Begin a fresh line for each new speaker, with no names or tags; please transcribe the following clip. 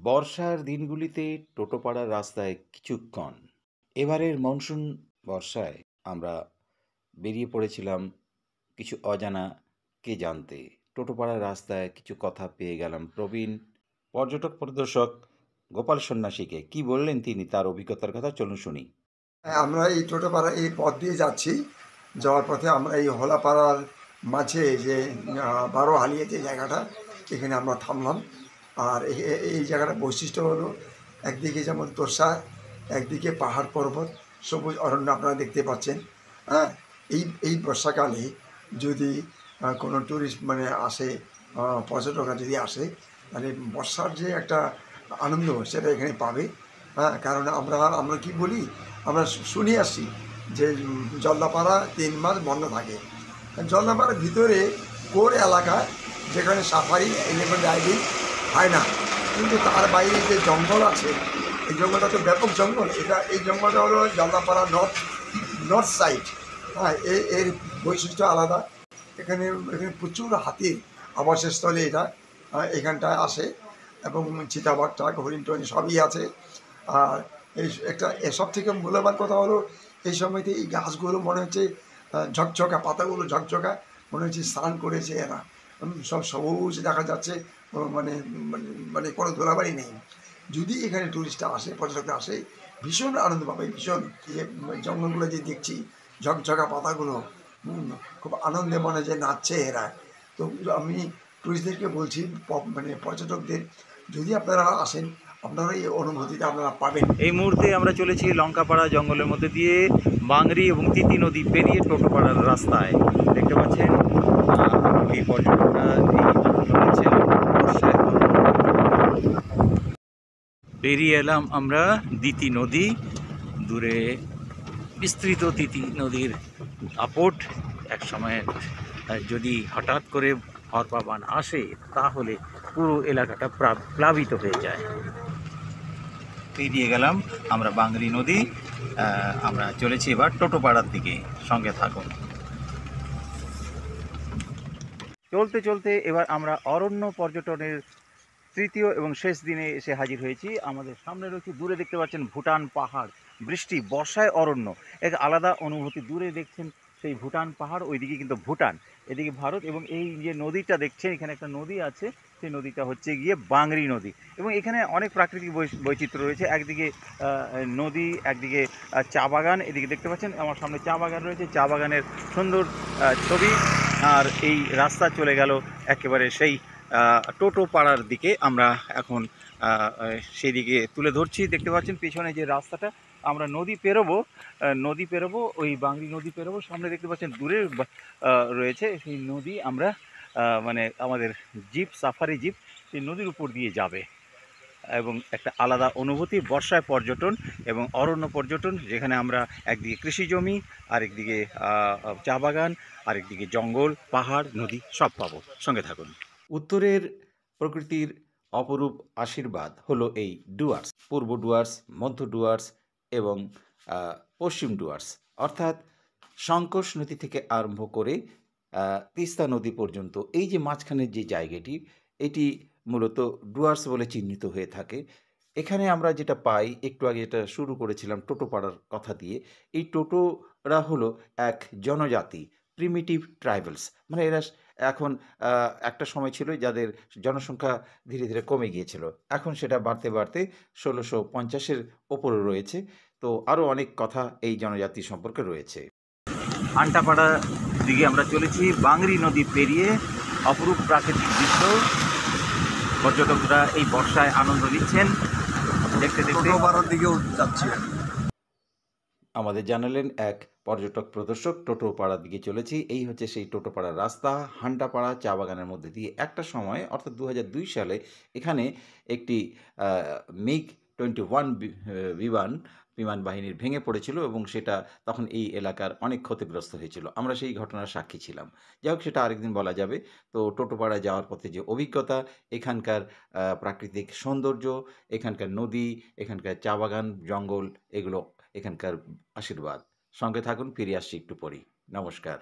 বর্ষার দিনগুলিতে টোটোপাড়ার রাস্তায় কিছুক্ষণ এবারের মনসুন বর্ষায় আমরা বেরিয়ে পড়েছিলাম কিছু অজানা কে জানতে। টোটোপাড়ার রাস্তায় কিছু কথা পেয়ে গেলাম প্রবীণ পর্যটক পরিদর্শক গোপাল সন্ন্যাসীকে। কি বললেন তিনি তার অভিজ্ঞতার কথা, চলুন শুনি।
হ্যাঁ, আমরা এই টোটোপাড়া এই পথ দিয়ে যাচ্ছি। যাওয়ার পথে আমরা এই হলাপাড়ার মাঝে যে বারোহালিয়া যে জায়গাটা, এখানে আমরা থামলাম। আর এই জায়গাটার বৈশিষ্ট্য হলো, একদিকে যেমন তোষা, একদিকে পাহাড় পর্বত, সবুজ অরণ্য আপনারা দেখতে পাচ্ছেন। হ্যাঁ, এই বর্ষাকালে যদি কোনো ট্যুরিস্ট মানে আসে, পর্যটকরা যদি আসে, তাহলে বর্ষার যে একটা আনন্দ সেটা এখানে পাবে। হ্যাঁ, কারণ আমরা কি বলি, আমরা শুনে আসছি যে জলদাপাড়া 3 মাস বন্ধ থাকে। জলদাপাড়ার ভিতরে কোর এলাকা, যেখানে সাফারি এলিফ্যান্ট রাইডিং হয় না, কিন্তু তার বাইরে যে জঙ্গল আছে, এই জঙ্গলটা তো ব্যাপক জঙ্গল। এই জঙ্গলটা হলো জলদাপাড়া নর্থ সাইড। হ্যাঁ, এর বৈশিষ্ট্য আলাদা। এখানে এখানে প্রচুর হাতির আবাসস্থলে এটা। এখানটায় আসে, এবং চিতাবাঘ টাঘ হরিণ টরিণ সবই আছে। আর সব থেকে মূল্যবান কথা হলো, এই সময়তে এই গাছগুলো মনে হচ্ছে ঝকঝকা, পাতাগুলো ঝকঝকা, মনে হচ্ছে স্নান করেছে এরা। সব সবুজ দেখা যাচ্ছে, মানে মানে মানে কোনো ধুলাবাড়ি নেই। যদি এখানে টুরিস্টরা আসে, পর্যটকরা আসে, ভীষণ আনন্দ পাবে। ভীষণ যে জঙ্গলগুলো যে দেখছি, ঝকঝকা পাতাগুলো, খুব আনন্দে মনে যে নাচছে এরা। তো আমি টুরিস্টদেরকে বলছি, মানে পর্যটকদের, যদি আপনারা আসেন, আপনারা এই অনুভূতিটা আপনারা পাবেন।
এই মুহূর্তে আমরা চলেছি লঙ্কাপাড়া জঙ্গলের মধ্যে দিয়ে বাংরি এবং তিতি নদী পেরিয়ে টোটোপাড়ার রাস্তায়। দেখতে পাচ্ছেন এই পর্যটকরা বর্ষায় পেরিয়ে এলাম আমরা দিতি নদী। দূরে বিস্তৃত তিতি নদীর আপট। এক সময় যদি হঠাৎ করে ঝড় আসে, তাহলে পুরো এলাকাটা প্লাবিত হয়ে যায়। পেরিয়ে গেলাম আমরা বাংরি নদী। আমরা চলেছি এবার টোটোপাড়ার দিকে, সঙ্গে থাকুন। চলতে চলতে এবার আমরা অরণ্য পর্যটনের তৃতীয় এবং শেষ দিনে এসে হাজির হয়েছি। আমাদের সামনে রয়েছে, দূরে দেখতে পাচ্ছেন ভুটান পাহাড়। বৃষ্টি বর্ষায় অরণ্য, এক আলাদা অনুভূতি। দূরে দেখছেন সেই ভুটান পাহাড়, ওইদিকে কিন্তু ভুটান, এদিকে ভারত। এবং এই যে নদীটা দেখছেন, এখানে একটা নদী আছে, সেই নদীটা হচ্ছে গিয়ে বাংরি নদী। এবং এখানে অনেক প্রাকৃতিক বৈচিত্র্য রয়েছে। একদিকে নদী, একদিকে চা বাগান। এদিকে দেখতে পাচ্ছেন আমার সামনে চা বাগান রয়েছে, চা বাগানের সুন্দর ছবি। আর এই রাস্তা চলে গেল একেবারে সেই টোটো পাড়ার দিকে। আমরা এখন সেই দিকে তুলে ধরছি। দেখতে পাচ্ছেন পেছনে যে রাস্তাটা, আমরা নদী পেরোবো, ওই বাংরি নদী পেরোবো। সামনে দেখতে পাচ্ছেন দূরে রয়েছে সেই নদী। আমরা মানে আমাদের জিপ, সাফারি জিপ, সেই নদীর উপর দিয়ে যাবে। এবং একটা আলাদা অনুভূতি বর্ষায় পর্যটন এবং অরণ্য পর্যটন, যেখানে আমরা একদিকে কৃষি জমি, আরেকদিকে চা বাগান, আরেকদিকে জঙ্গল, পাহাড়, নদী সব পাবো। সঙ্গে থাকুন। উত্তরের প্রকৃতির অপরূপ আশীর্বাদ হলো এই ডুয়ার্স, পূর্ব ডুয়ার্স, মধ্য ডুয়ার্স এবং পশ্চিম ডুয়ার্স। অর্থাৎ সংকোষ নদী থেকে আরম্ভ করে তিস্তা নদী পর্যন্ত এই যে মাঝখানের যে জায়গাটি, এটি মূলত ডুয়ার্স বলে চিহ্নিত হয়ে থাকে। এখানে আমরা যেটা পাই, একটু আগে যেটা শুরু করেছিলাম টোটোপাড়ার কথা দিয়ে, এই টোটোরা হলো এক জনজাতি, প্রিমিটিভ ট্রাইবালস। মানে এরা এখন একটা সময় ছিল যাদের জনসংখ্যা ধীরে ধীরে কমে গিয়েছিল, এখন সেটা বাড়তে বাড়তে ১৬৫০-এর ওপরে রয়েছে। তো আরও অনেক কথা এই জনজাতি সম্পর্কে রয়েছে। আন্টাপাড়া দিকে আমরা চলেছি বাংরি নদী পেরিয়ে। অপরূপ প্রাকৃতিক দৃশ্য, পর্যটকরা এই বর্ষায় আনন্দ নিচ্ছেন। দেখতে দেখতে
টোটোপাড়ার দিকেও যাচ্ছি।
আমাদের জানালেন এক পর্যটক প্রদর্শক, টোটোপাড়ার দিকে চলেছি। এই হচ্ছে সেই টোটোপাড়ার রাস্তা, হান্টাপাড়া চা বাগানের মধ্যে দিয়ে। একটা সময় অর্থাৎ ২০০২ সালে এখানে একটি মিগ 21 বিমান বাহিনীর ভেঙে পড়েছিল এবং সেটা তখন এই এলাকার অনেক ক্ষতিগ্রস্ত হয়েছিল। আমরা সেই ঘটনার সাক্ষী ছিলাম। যাই হোক, সেটা আরেকদিন বলা যাবে। তো টোটোপাড়া যাওয়ার পথে যে অভিজ্ঞতা, এখানকার প্রাকৃতিক সৌন্দর্য, এখানকার নদী, এখানকার চা বাগান, জঙ্গল, এগুলো এখানকার আশীর্বাদ। সঙ্গে থাকুন, ফিরে আসছি একটু পরেই। নমস্কার।